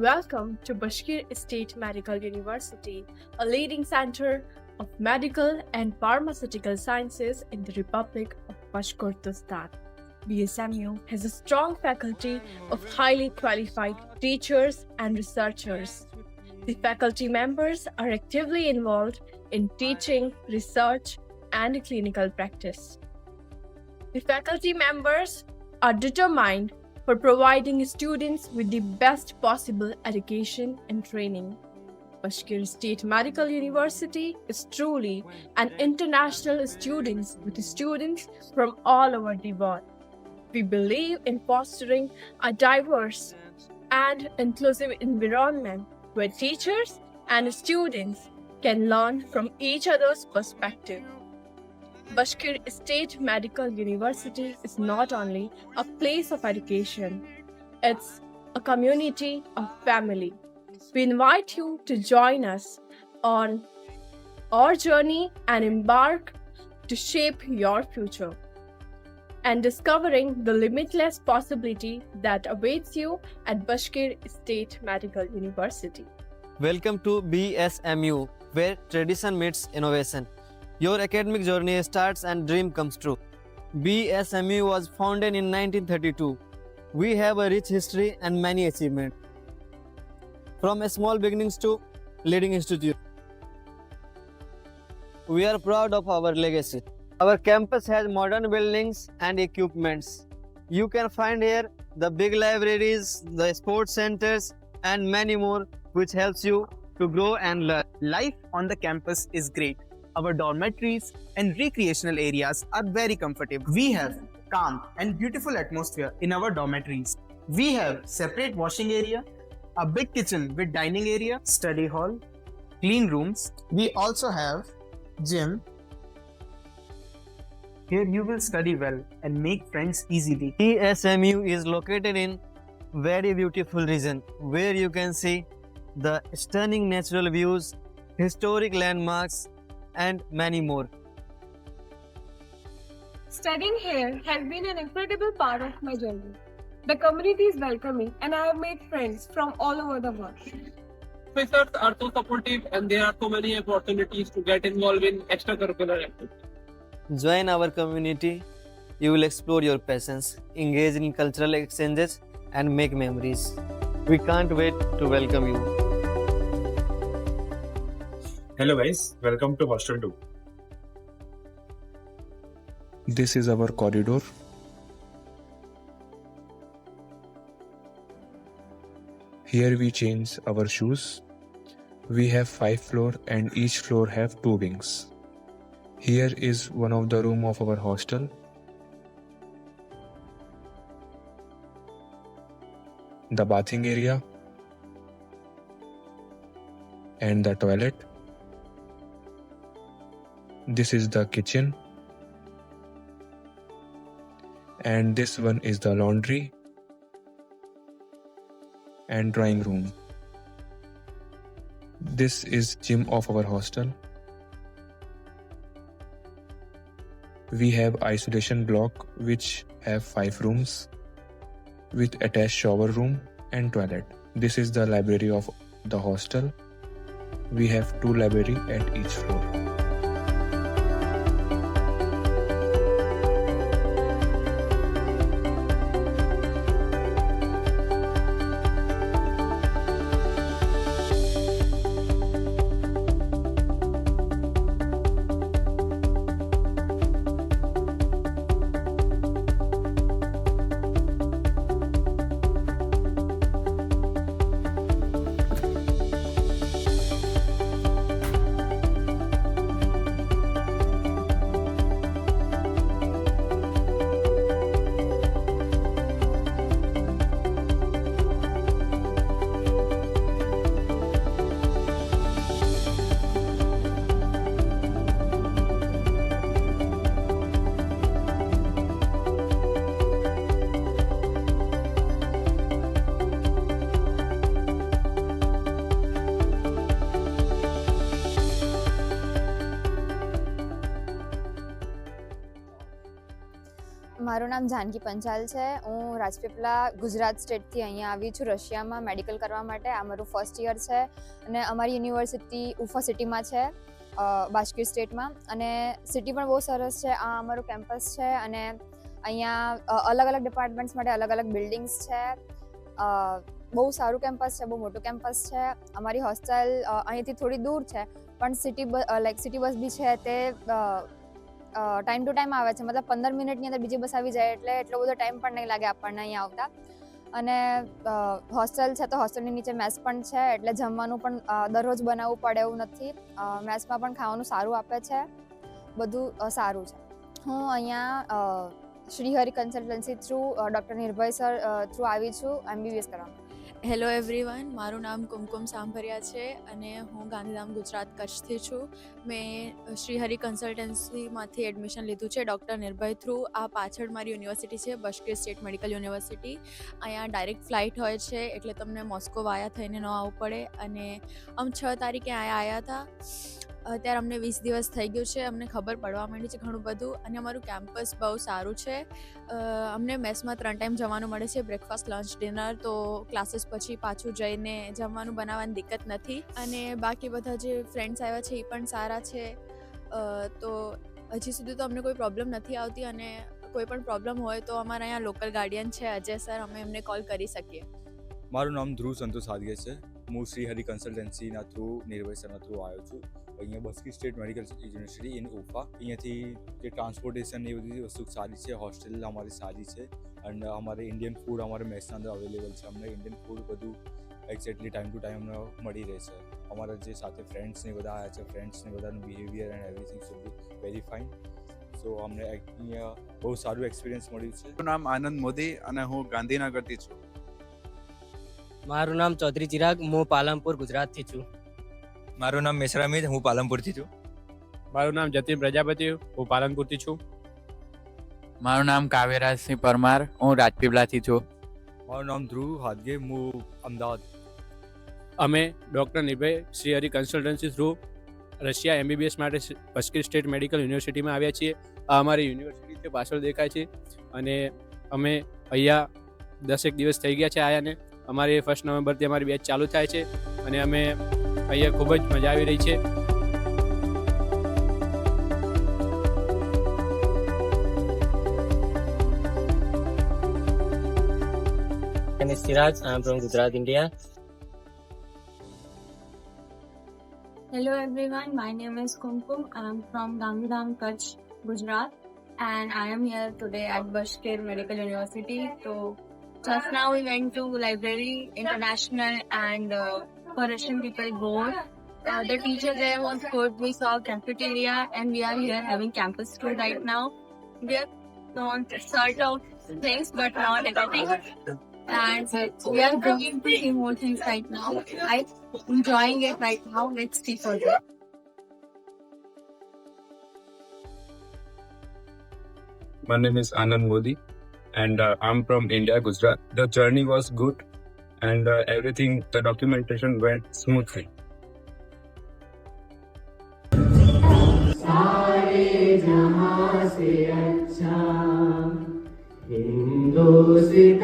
Welcome to Bashkir State Medical University, a leading center of medical and pharmaceutical sciences in the Republic of Bashkortostan. BSMU has a strong faculty of highly qualified teachers and researchers. The faculty members are actively involved in teaching, research, and clinical practice. The faculty members are determined for providing students with the best possible education and training. Bashkir State Medical University is truly an international students with students from all over the world. We believe in fostering a diverse and inclusive environment where teachers and students can learn from each other's perspective. Bashkir State Medical University is not only a place of education, it's a community of family. We invite you to join us on our journey and embark to shape your future and discovering the limitless possibility that awaits you at Bashkir State Medical University. Welcome to BSMU, where tradition meets innovation. Your academic journey starts and dream comes true. BSMU was founded in 1932. We have a rich history and many achievements. From small beginnings to leading institute. We are proud of our legacy. Our campus has modern buildings and equipments. You can find here the big libraries, the sports centers, and many more, which helps you to grow and learn. Life on the campus is great. Our dormitories and recreational areas are very comfortable. We have calm and beautiful atmosphere in our dormitories. We have separate washing area, a big kitchen with dining area, study hall, clean rooms. We also have gym. Here you will study well and make friends easily. BSMU is located in very beautiful region where you can see the stunning natural views, historic landmarks, and many more. Studying here has been an incredible part of my journey. The community is welcoming and I have made friends from all over the world. Professors are so supportive and there are so many opportunities to get involved in extracurricular activities. Join our community. You will explore your passions, engage in cultural exchanges, and make memories. We can't wait to welcome you. Hello guys, welcome to Hostel 2. This is our corridor. Here we change our shoes. We have 5 floors and each floor have 2 wings. Here is one of the room of our hostel. The bathing area and the toilet. This is the kitchen and this one is the laundry and drawing room. This is gym of our hostel. We have isolation block which have 5 rooms with attached shower room and toilet. This is the library of the hostel. We have 2 library at each floor. મારું નામ જાનકી પંચાલ છે. હું રાજપીપળા ગુજરાત સ્ટેટથી અહીંયા આવી છું રશિયામાં medical કરવા માટે. આ મારું ફર્સ્ટ યર છે અને અમારી યુનિવર્સિટી ઉફા સિટીમાં છે, બાસ્કીર સ્ટેટમાં. અને સિટી પણ બહુ સરસ છે. આ અમારું કેમ્પસ છે અને અહીંયા અલગ અલગ ડિપાર્ટમેન્ટ્સ માટે અલગ અલગ બિલ્ડિંગ્સ છે. બહુ સારું કેમ્પસ છે, બહુ મોટું કેમ્પસ છે. અમારી હોસ્ટેલ અહીંથી થોડી દૂર છે, પણ સિટી બસ બી છે તે ટાઈમ ટુ ટાઈમ આવે છે. મતલબ 15 મિનિટની અંદર બીજી બસ આવી જાય એટલે એટલો બધો ટાઈમ પણ નહીં લાગે આપણને અહીંયા આવતા. અને હોસ્ટેલ છે તો હોસ્ટેલની નીચે મેસ પણ છે, એટલે જમવાનું પણ દરરોજ બનાવવું પડે એવું નથી. મેસમાં પણ ખાવાનું સારું આપે છે, બધું સારું છે. હું અહીંયા શ્રીહરિ કન્સલ્ટન્સી થ્રુ ડૉક્ટર નિર્ભય સર થ્રુ આવી છું MBBS કરવા. હેલો એવરીવન, મારું નામ કુમકુમ સાંભરિયા છે અને હું ગાંધીધામ ગુજરાત કચ્છથી છું. મેં શ્રીહરિ કન્સલ્ટન્સીમાંથી એડમિશન લીધું છે ડૉક્ટર નિર્ભય થ્રુ. આ પાછળ મારી યુનિવર્સિટી છે, બાસ્કીર સ્ટેટ મેડિકલ યુનિવર્સિટી. અહીંયા ડાયરેક્ટ ફ્લાઇટ હોય છે એટલે તમને મોસ્કો વાયા થઈને ન આવવું પડે. અને 6 તારીખે અહીંયા આવ્યા હતા, અત્યારે અમને 20 દિવસ થઈ ગયું છે. અમને ખબર પડવા માંડી છે ઘણું બધું. અને અમારું કેમ્પસ બહુ સારું છે. અમને મેસમાં 3 ટાઈમ જવાનું મળે છે, બ્રેકફાસ્ટ, લંચ, ડિનર. તો ક્લાસીસ પછી પાછું જઈને જમવાનું બનાવવાની દિક્કત નથી. અને બાકી બધા જે ફ્રેન્ડ્સ આવ્યા છે એ પણ સારા છે. તો હજી સુધી તો અમને કોઈ પ્રોબ્લેમ નથી આવતી. અને કોઈ પણ પ્રોબ્લેમ હોય તો અમારા અહીંયા લોકલ ગાર્ડિયન છે અજય સર, અમે એમને કોલ કરી શકીએ. મારું નામ ધ્રુવ સંતોષ હાદગે છે. હું શ્રીહરિ કન્સલ્ટન્સીના થ્રુ નિર્ભય સરના થ્રુ આવ્યો છું. અહીંયા બાસ્કીર સ્ટેટ મેડિકલ યુનિવર્સિટી ઇન ઉફા. અહીંયાથી જે ટ્રાન્સપોર્ટેશન એ બધી વસ્તુ સારી છે, હોસ્ટેલ અમારી સારી છે. અને અમારે ઇન્ડિયન ફૂડ અમારે મેસના અંદર અવેલેબલ છે. અમને ઇન્ડિયન ફૂડ બધું એક્ઝેક્ટલી ટાઈમ ટુ ટાઈમ અમને મળી રહે છે. અમારા જે સાથે ફ્રેન્ડ્સને બધા આવ્યા છે, ફ્રેન્ડ્સને બધાનું behaviour and everything should be very fine. So અમને અહીંયા બહુ સારું એક્સપિરિયન્સ મળ્યું છે. મારું નામ આનંદ મોદી અને હું ગાંધીનગરથી છું. મારું નામ ચૌધરી ચિરાગ, હું પાલનપુર ગુજરાતથી છું. મારું નામ મિશ્રા અમિત, હું પાલનપુરથી છું. મારું નામ જતીન પ્રજાપતિ, હું પાલનપુરથી છું. મારું નામ કાવ્યરાજસિંહ પરમાર, હું રાજપીપળાથી છું. મારું નામ ધ્રુવ હાદગે, હું અમદાવાદ. અમે doctor Nirbhay Shrihari consultancy through Russia MBBS માટે બાસ્કીર સ્ટેટ મેડિકલ યુનિવર્સિટીમાં આવ્યા છીએ. આ અમારી યુનિવર્સિટી છે, પાછળ દેખાય છે. અને અમે અહીંયા 10 દિવસ થઈ ગયા છે આયાને. અમારી 1 નવેમ્બરથી અમારી બેચ ચાલુ થાય છે અને અમે અહીંયા ખૂબ જ મજા આવી રહી છે. My name is Siraj. I am from Gujarat, India. Hello everyone, my name is Kumkum. I am from Gandhidham, Kutch, Gujarat, and I am here today at Baskir Medical University. So just now we went to library, international, and for Russian people board. The teacher there was good. We saw cafeteria, and we are here having campus tour right now. We are on sort of things, but not everything. And we are going to see more things right now. I'm enjoying it right now. Let's see further. My name is Anand Modi and I'm from India, Gujarat. The journey was good and everything, the documentation went smoothly. सारे जहां से अच्छा हिंदुस्तान